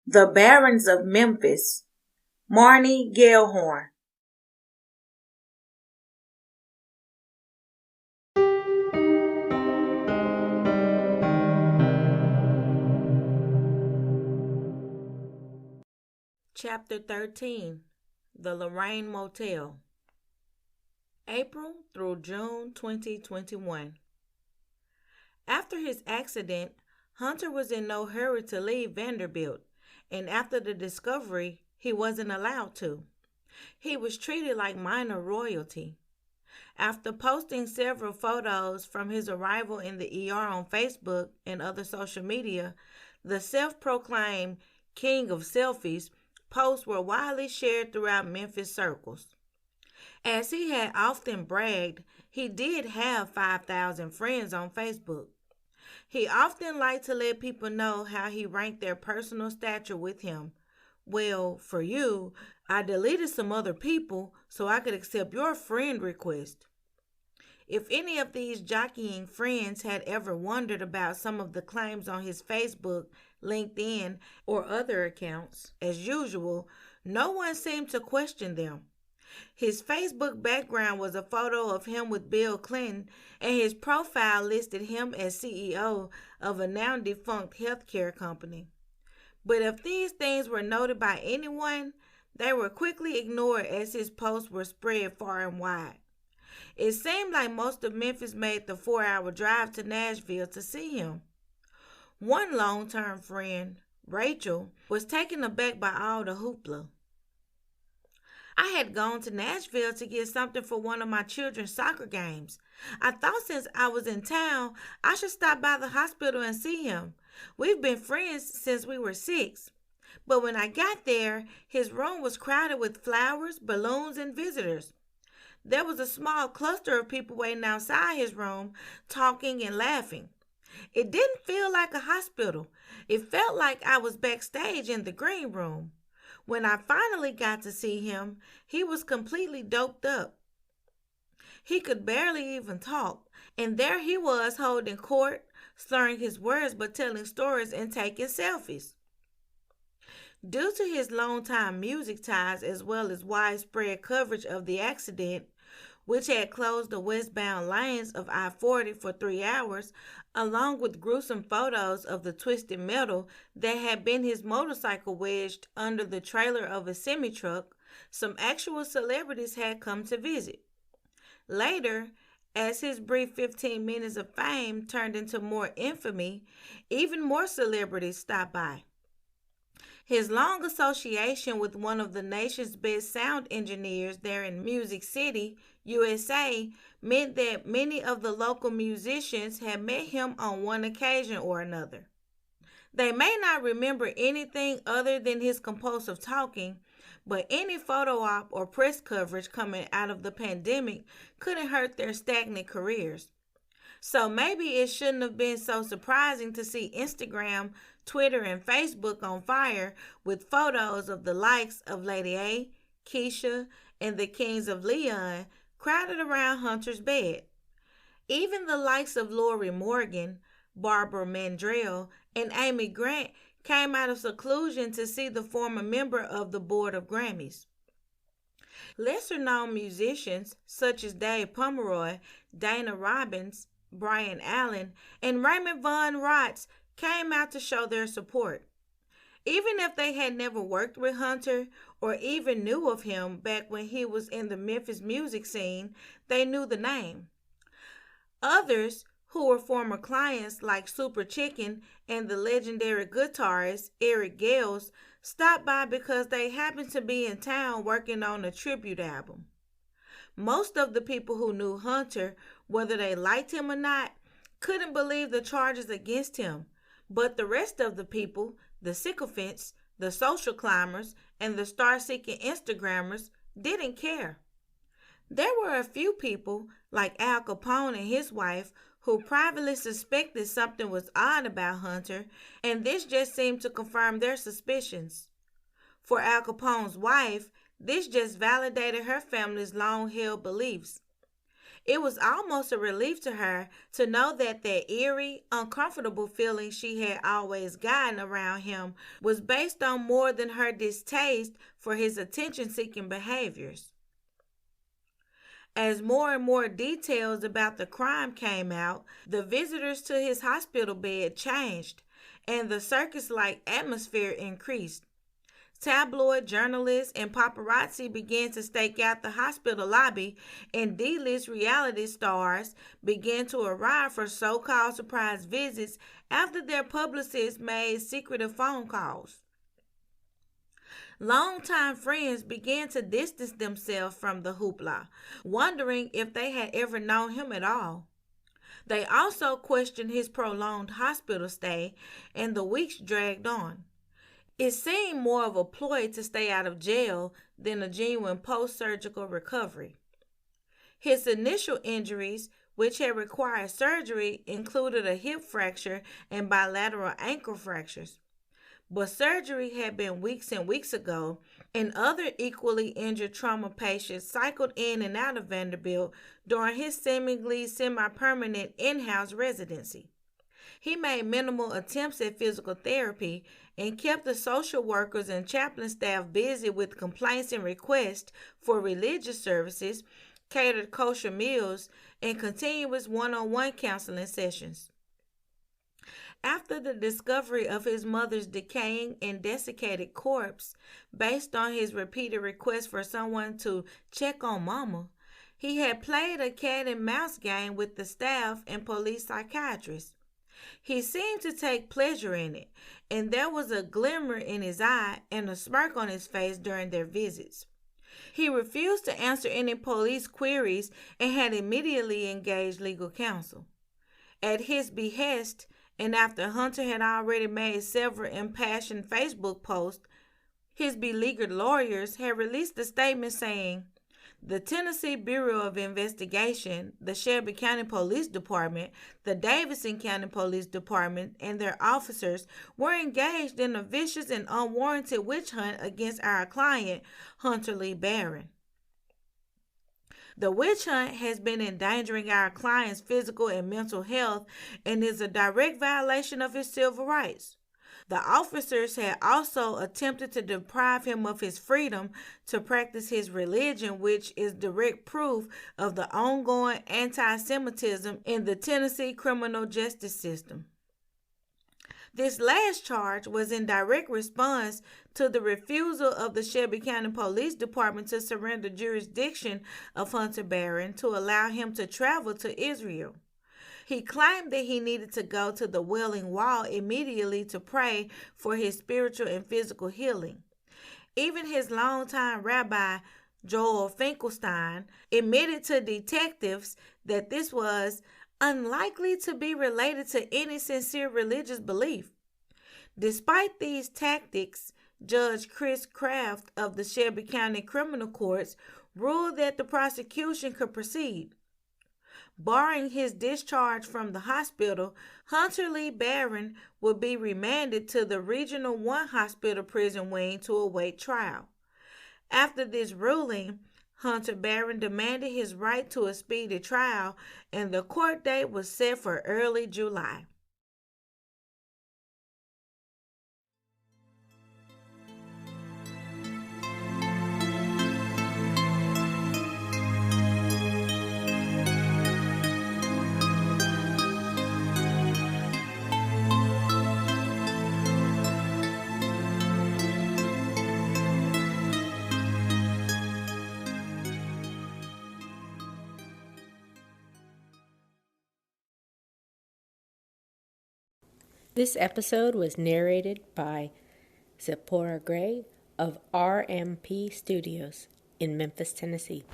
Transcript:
The Barons of Memphis, Marnie Gellhorn. Chapter 13, The Lorraine Motel, April through June 2021. After his accident, Hunter was in no hurry to leave Vanderbilt, and after the discovery, he wasn't allowed to. He was treated like minor royalty. After posting several photos from his arrival in the ER on Facebook and other social media, the self-proclaimed king of selfies posts were widely shared throughout Memphis circles. As he had often bragged, he did have 5,000 friends on Facebook. He often liked to let people know how he ranked their personal stature with him. Well, for you, I deleted some other people so I could accept your friend request. If any of these jockeying friends had ever wondered about some of the claims on his Facebook, LinkedIn, or other accounts, as usual, no one seemed to question them. His Facebook background was a photo of him with Bill Clinton, and his profile listed him as CEO of a now defunct healthcare company. But if these things were noted by anyone, they were quickly ignored as his posts were spread far and wide. It seemed like most of Memphis made the 4-hour drive to Nashville to see him. One long-term friend, Rachel, was taken aback by all the hoopla. I had gone to Nashville to get something for one of my children's soccer games. I thought since I was in town, I should stop by the hospital and see him. We've been friends since we were 6. But when I got there, his room was crowded with flowers, balloons, and visitors. There was a small cluster of people waiting outside his room, talking and laughing. It didn't feel like a hospital. It felt like I was backstage in the green room. When I finally got to see him, he was completely doped up. He could barely even talk, and there he was holding court, slurring his words but telling stories and taking selfies. Due to his long-time music ties as well as widespread coverage of the accident, which had closed the westbound lanes of I-40 for 3 hours, along with gruesome photos of the twisted metal that had been his motorcycle wedged under the trailer of a semi-truck, some actual celebrities had come to visit. Later, as his brief 15 minutes of fame turned into more infamy, even more celebrities stopped by. His long association with one of the nation's best sound engineers there in Music City, USA, meant that many of the local musicians had met him on one occasion or another. They may not remember anything other than his compulsive talking, but any photo op or press coverage coming out of the pandemic couldn't hurt their stagnant careers. So maybe it shouldn't have been so surprising to see Instagram, Twitter, and Facebook on fire with photos of the likes of Lady A, Keisha, and the Kings of Leon crowded around Hunter's bed. Even the likes of Lori Morgan, Barbara Mandrell, and Amy Grant came out of seclusion to see the former member of the board of Grammys. Lesser-known musicians such as Dave Pomeroy, Dana Robbins, Brian Allen, and Raymond Von Rotz came out to show their support. Even if they had never worked with Hunter or even knew of him back when he was in the Memphis music scene, they knew the name. Others, who were former clients like Super Chicken and the legendary guitarist Eric Gales, stopped by because they happened to be in town working on a tribute album. Most of the people who knew Hunter, whether they liked him or not, couldn't believe the charges against him, but the rest of the people, the sycophants, the social climbers, and the star-seeking Instagrammers, didn't care. There were a few people, like Al Capone and his wife, who privately suspected something was odd about Hunter, and this just seemed to confirm their suspicions. For Al Capone's wife, this just validated her family's long-held beliefs. It was almost a relief to her to know that that eerie, uncomfortable feeling she had always gotten around him was based on more than her distaste for his attention-seeking behaviors. As more and more details about the crime came out, the visitors to his hospital bed changed, and the circus-like atmosphere increased. Tabloid journalists and paparazzi began to stake out the hospital lobby, and D-list reality stars began to arrive for so-called surprise visits after their publicists made secretive phone calls. Longtime friends began to distance themselves from the hoopla, wondering if they had ever known him at all. They also questioned his prolonged hospital stay, and the weeks dragged on. It seemed more of a ploy to stay out of jail than a genuine post-surgical recovery. His initial injuries, which had required surgery, included a hip fracture and bilateral ankle fractures. But surgery had been weeks and weeks ago, and other equally injured trauma patients cycled in and out of Vanderbilt during his seemingly semi-permanent in-house residency. He made minimal attempts at physical therapy and kept the social workers and chaplain staff busy with complaints and requests for religious services, catered kosher meals, and continuous one-on-one counseling sessions. After the discovery of his mother's decaying and desiccated corpse, based on his repeated request for someone to check on Mama, he had played a cat and mouse game with the staff and police psychiatrists. He seemed to take pleasure in it, and there was a glimmer in his eye and a smirk on his face during their visits. He refused to answer any police queries and had immediately engaged legal counsel. At his behest, and after Hunter had already made several impassioned Facebook posts, his beleaguered lawyers had released a statement saying, "The Tennessee Bureau of Investigation, the Shelby County Police Department, the Davidson County Police Department, and their officers were engaged in a vicious and unwarranted witch hunt against our client, Hunter Lee Barron. The witch hunt has been endangering our client's physical and mental health and is a direct violation of his civil rights. The officers had also attempted to deprive him of his freedom to practice his religion, which is direct proof of the ongoing anti-Semitism in the Tennessee criminal justice system." This last charge was in direct response to the refusal of the Shelby County Police Department to surrender jurisdiction of Hunter Barron to allow him to travel to Israel. He claimed that he needed to go to the Wailing Wall immediately to pray for his spiritual and physical healing. Even his longtime rabbi, Joel Finkelstein, admitted to detectives that this was unlikely to be related to any sincere religious belief. Despite these tactics, Judge Chris Kraft of the Shelby County Criminal Courts ruled that the prosecution could proceed. Barring his discharge from the hospital, Hunter Lee Barron would be remanded to the Regional 1 Hospital prison wing to await trial. After this ruling, Hunter Barron demanded his right to a speedy trial, and the court date was set for early July. This episode was narrated by Zipporah Gray of RMP Studios in Memphis, Tennessee.